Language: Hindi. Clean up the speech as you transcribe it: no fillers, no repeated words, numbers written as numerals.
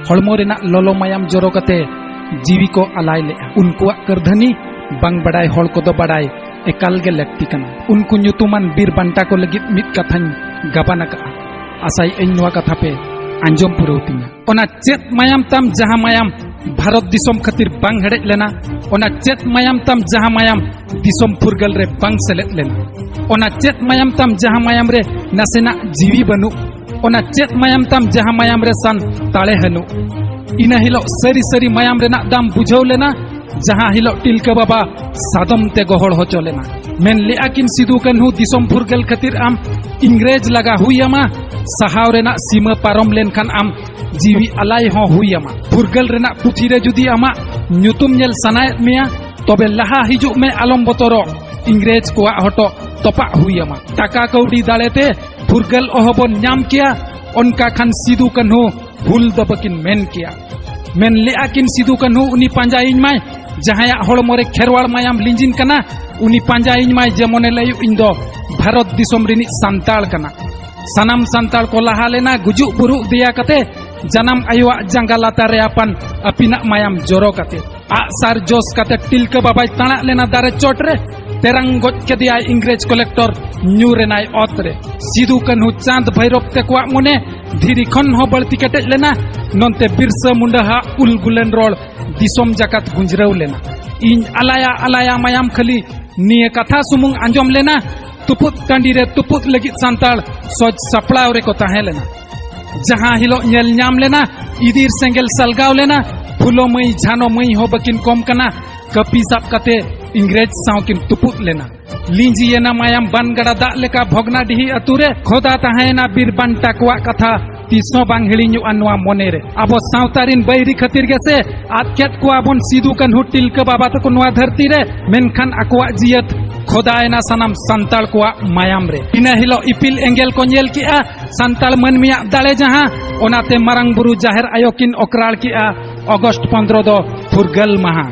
हड़मो रेना ललो मायाम जोरो कते जीवी को अलाय ले उनकुआ करधनी बांग बड़ाय हड़ को दो बड़ाय एकाल गे लक्ति कना उनको ᱧᱩᱛᱩᱢᱟᱱ बीर बांटा को लगित मित कथाñ गाबाना का आसाई इन नवा कथा पे आंजम पुरौतिया ओना चेत मायाम ताम जहां मायाम भारत दिसोम खातिर बांग हेड़े लेना ओना चेत मायाम ताम जहां मायाम दिसोम फुरगल रे बांग सेलेत लेना ओना चेत मायाम ताम जहां मायाम रे नासेना जीवी बनु ओना चेत मायाम ताम जहां मायाम रे सान ताले हनु इना हिलो सरी सरी मायाम रेना दाम बुझाव लेना जहां हिलो टिलका बाबा सादम ते गोहड़ होचो लेना मेन लेकिन सिदू कन्हू दिसोम फुरगल खातिर आम इंग्रेज लगा हुईयामा सहाव रेना सीमा पारम लेनखान आम जीवी अलाय हो हुईयामा फुरगल रेना पुथी रे जुदी आमा ᱧᱩᱛᱩᱢ नेल सनायत मेया तबे लहा हिजु में आलम बतरो इंग्रेज को हटो तपा हुईयामा टाका कौड़ी दालेते फुरगल ओहबन नाम किया उनका खान सिदू कन्हू हुल दबकिन मेन किया मेन लेकिन सिदू कन्हू उनी पांजाइन माय जहाया हड़मोरे खेरवाड़ मायाम लिंजिन कना उनी पांजाइन माय जेमोने लयु इन दो भारत दिसोम रिनी सांताल कना सनाम सांताल को लहा लेना गुजु बुरु दिया कते जनम आयुआ जंगा लातार रे अपन अपिना मायाम जोरो कते आसार जोस कते टिलका बाबाय ताणा लेना दारे चोट रे तेरंग गोज के दिया इंग्रेज कलेक्टर न्यू रेनाय ओत रे सिदू कन्हू चांद भैरव ते कुआ मने धीरी खन हो बळती कटे लेना नोनते बिरसा मुंडा हा उलगुलन रोड दिसोम जाकात गुंजराव लेना इन अलाया अलाया मायाम खली निये कथा सुमुंग अंजम लेना तुपुत टांडी रे तुपुत लगित सांताल सोज सपड़ाव रे को ताहे लेना जहां हिलो नेल नाम लेना इदिर सेंगेल सलगाव लेना फुलो मई झानो मई हो बकिन कम कना कपी साप कते इंग्रेज सावकिन तुपुत लेना लिंजी येना मायाम बनगड़ा दा लेका भोगना डिही अतुरे खोदा ताहेना बीर बांटा कुआ कथा तीसो बांग हिलिñu अनवा मोने रे अबो सावतारिन बैरी खतिर गेसे आतकेत कुआ बन सिदू कन्हू टिलका बाबा तको नवा धरती रे मेनखान अकुआ जियत खोदायना सनम संताल कुआ मायाम रे इना हिलो इपिल एंगेल को नेल किआ संताल मनमिया दाले जहां ओनाते मारंग बुरु जाहिर आयोकिन ओकराल किआ अगस्त 15 दो फुरगल महा।